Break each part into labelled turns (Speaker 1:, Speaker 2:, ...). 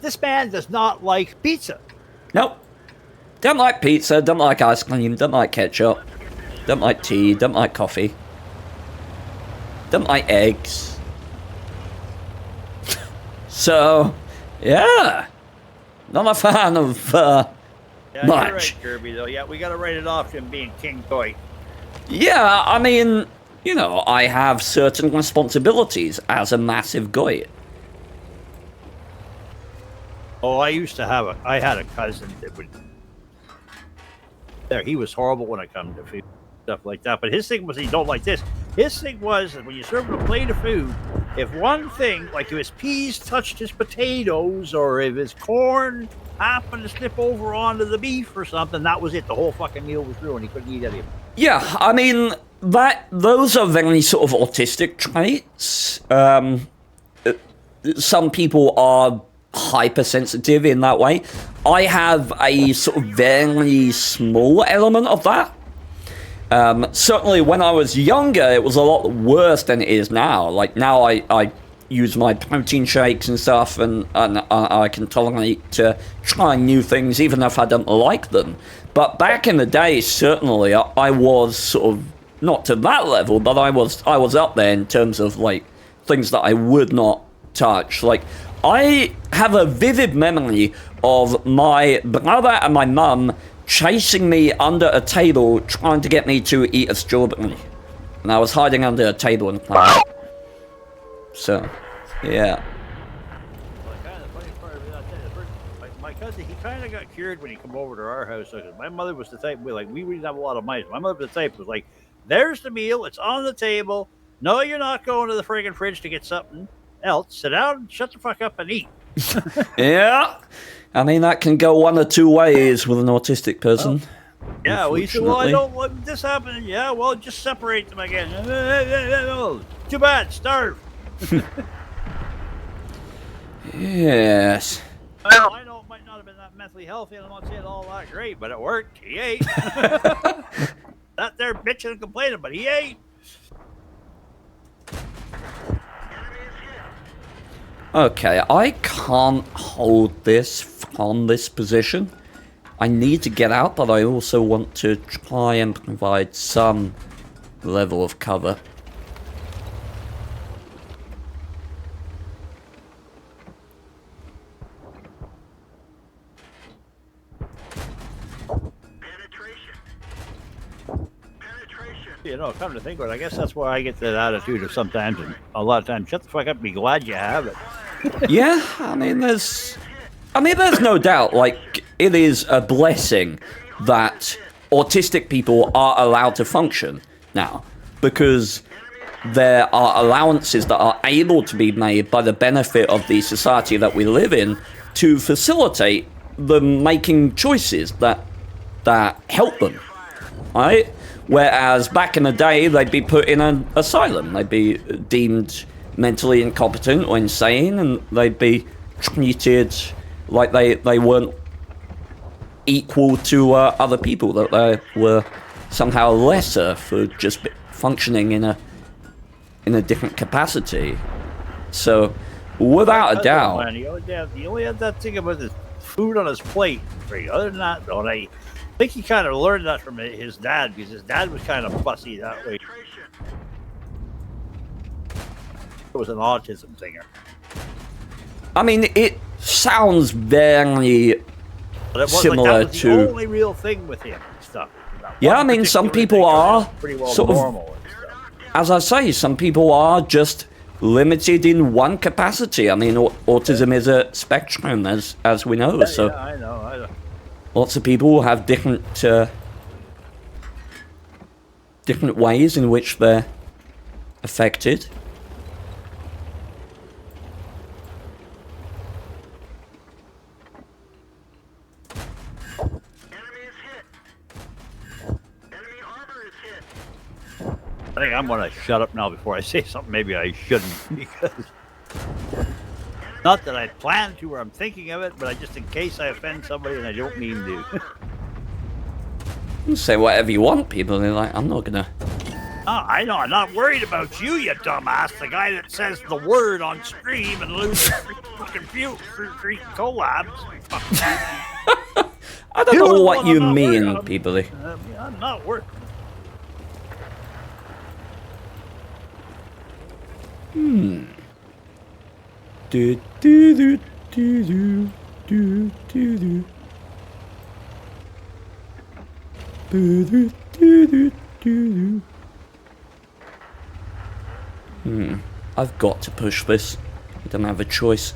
Speaker 1: This man does not like pizza.
Speaker 2: Nope. Don't like pizza, don't like ice cream, don't like ketchup, don't like tea, don't like coffee, don't like eggs. So, yeah. Not a fan of,
Speaker 1: Yeah,
Speaker 2: much.
Speaker 1: you're right, Kirby, though. Yeah, we gotta write it off him being King Toy.
Speaker 2: Yeah, I mean, you know, I have certain responsibilities as a massive goy.
Speaker 1: Oh, I used to have I had a cousin that would. There, he was horrible when it come to food stuff like that. But his thing was he don't like this. His thing was that when you serve him a plate of food, if one thing, like if his peas touched his potatoes or if his corn happened to slip over onto the beef or something, that was it. The whole fucking meal was ruined. He couldn't eat any of it.
Speaker 2: Yeah, I mean, those are very sort of autistic traits. Some people are hypersensitive in that way. I have a sort of very small element of that. Certainly when I was younger, it was a lot worse than it is now. Like now I use my protein shakes and stuff, and I can tolerate to try new things even if I don't like them. But back in the day, certainly I was sort of not to that level, but I was up there in terms of like things that I would not touch. Like I have a vivid memory of my brother and my mum chasing me under a table trying to get me to eat a strawberry. And I was hiding under a table and playing. So, yeah.
Speaker 1: Well, kind of the funny part of it, my cousin, he kind of got cured when he come over to our house. Because my mother was the type, we didn't have a lot of mice. My mother was the type was like, there's the meal, it's on the table. No, you're not going to the friggin' fridge to get something else. Sit down, shut the fuck up and eat.
Speaker 2: Yeah. I mean, that can go one or two ways with an autistic person.
Speaker 1: Yeah, well, he said, well, I don't want this happening. Yeah, well, just separate them again. Too bad, starve.
Speaker 2: Yes.
Speaker 1: Well, I know it might not have been that mentally healthy, and I'm not saying all that great, but it worked. He ate. Not there bitching and complaining, but he ate.
Speaker 2: Okay, I can't hold this from this position. I need to get out, but I also want to try and provide some level of cover.
Speaker 1: You know, come to think of it, I guess that's why I get that attitude of sometimes, and a lot of times, shut the fuck up and be glad you have it.
Speaker 2: Yeah, I mean, there's no doubt, like, it is a blessing that autistic people are allowed to function now, because there are allowances that are able to be made by the benefit of the society that we live in to facilitate them making choices that help them, right? Whereas back in the day, they'd be put in an asylum. They'd be deemed mentally incompetent or insane, and they'd be treated like they weren't equal to other people, that they were somehow lesser for just functioning in a different capacity. So, without a doubt...
Speaker 1: Man, he only had that thing about his food on his plate. Other than that, though, I think he kind of learned that from his dad, because his dad was kind of fussy that way. It was an autism thinger.
Speaker 2: I mean, it sounds very similar
Speaker 1: that was
Speaker 2: to...
Speaker 1: the only real thing with him and stuff.
Speaker 2: Yeah, I mean, some people are
Speaker 1: pretty well
Speaker 2: sort of,
Speaker 1: normal and stuff.
Speaker 2: As I say, some people are just limited in one capacity. I mean, autism is a spectrum, as we know. So
Speaker 1: yeah, I know.
Speaker 2: Lots of people have different ways in which they're affected.
Speaker 1: I think I'm going to shut up now before I say something maybe I shouldn't, because not that I plan to or I'm thinking of it, but I just in case I offend somebody and I don't mean to.
Speaker 2: You say whatever you want, people. They're like, I'm not gonna
Speaker 1: Oh, I know. I'm not worried about you, you dumbass. The guy that says the word on stream and loses free collabs.
Speaker 2: I don't know what you mean, people.
Speaker 1: I'm not worried.
Speaker 2: Do do do do do do do do do do do. I've got to push this. I don't have a choice.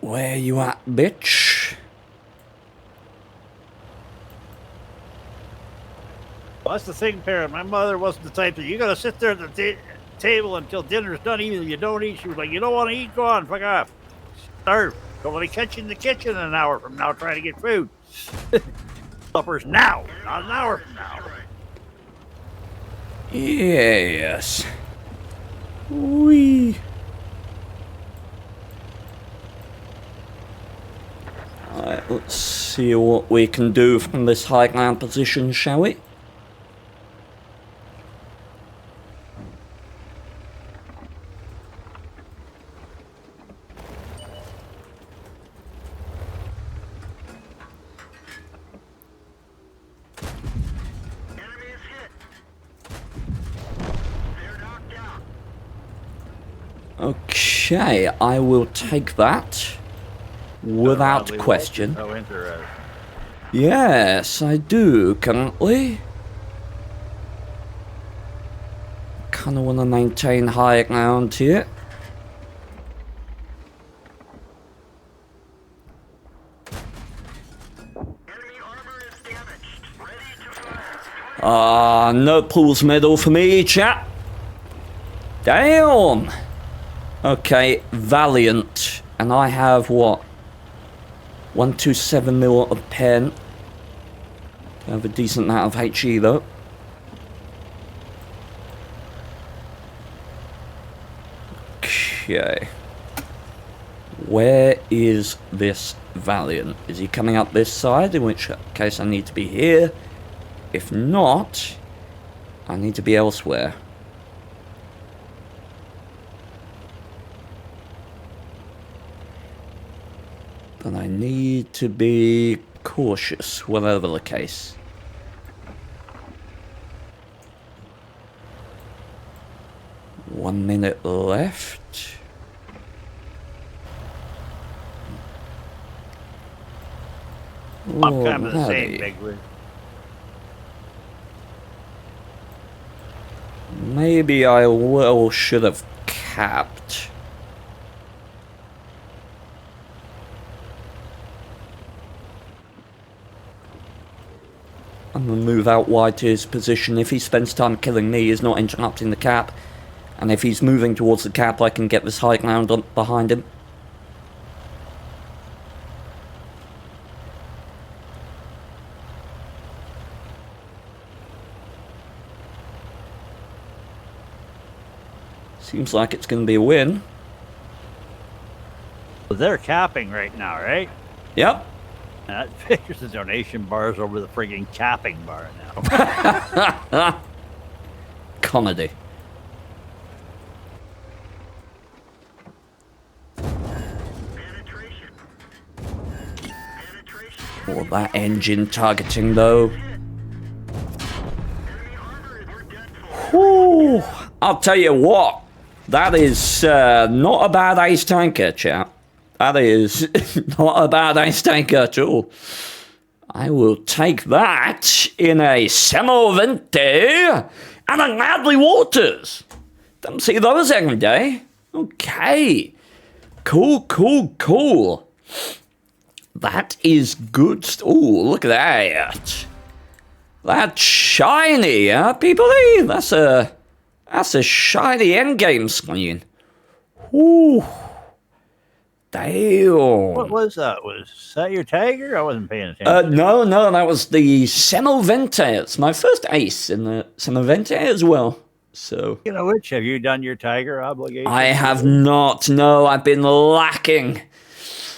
Speaker 2: Where you at, bitch?
Speaker 1: Well, that's the thing, parent. My mother wasn't the type that you gotta sit there at the table until dinner's done. Even if you don't eat, she was like, "You don't want to eat? Go on, fuck off. Starve. Don't want to catch you in the kitchen an hour from now trying to get food. Supper's now, not an hour from now."
Speaker 2: Yes. We. Alright, let's see what we can do from this high ground position, shall we? Okay, I will take that without question.
Speaker 1: Oh, interesting.
Speaker 2: Yes, I do currently. Kind of want to maintain high ground here. No pools medal for me, chap. Damn. Okay, Valiant. And I have what? 127 mil of pen. I have a decent amount of HE though. Okay. Where is this Valiant? Is he coming up this side? In which case I need to be here. If not, I need to be elsewhere. But I need to be cautious, whatever the case. One minute left.
Speaker 1: I'm kind of the same, Bigwood.
Speaker 2: Maybe I should have capped. I'm gonna move out wide to his position. If he spends time killing me, he's not interrupting the cap. And if he's moving towards the cap, I can get this high ground behind him. Seems like it's gonna be a win.
Speaker 1: Well, they're capping right now, right?
Speaker 2: Yep.
Speaker 1: That figures the donation bars over the frigging capping bar now.
Speaker 2: Comedy. Oh, that engine targeting though. Whew. I'll tell you what. That is not a bad ace tanker, chap. That is not a bad ace tanker at all. I will take that in a Semovente and a Gladly Waters. Don't see those every day. Okay. Cool, cool, cool. That is good. Ooh, look at that. That's shiny, huh, people? That's a shiny endgame screen. Ooh. Damn.
Speaker 1: What was that? Was that your Tiger? I wasn't paying attention.
Speaker 2: No, that was the Semovente. It's my first ace in the Semovente as well. So
Speaker 1: You know which, have you done your tiger obligation?
Speaker 2: I have not. No, I've been lacking.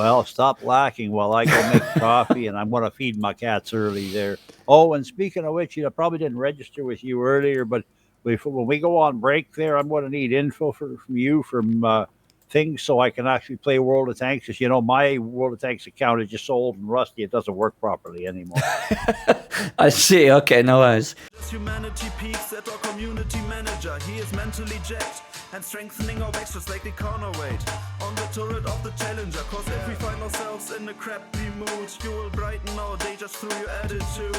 Speaker 1: Well, stop lacking while I go make coffee, and I'm going to feed my cats early there. Oh, and speaking of which, I probably didn't register with you earlier, but when we go on break there, I'm going to need info from you from things so I can actually play World of Tanks. Because, my World of Tanks account is just so old and rusty, it doesn't work properly anymore.
Speaker 2: I see. Okay, no worries.
Speaker 3: Humanity peaks at our community manager. He is mentally jacked and strengthening our backs just like the counterweight on the turret of the challenger. Cause if we find ourselves in a crappy mood, you will brighten our day just through your attitude.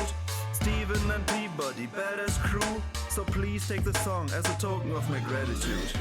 Speaker 3: Steven and Peabody, badass crew. So please take the song as a token of my gratitude.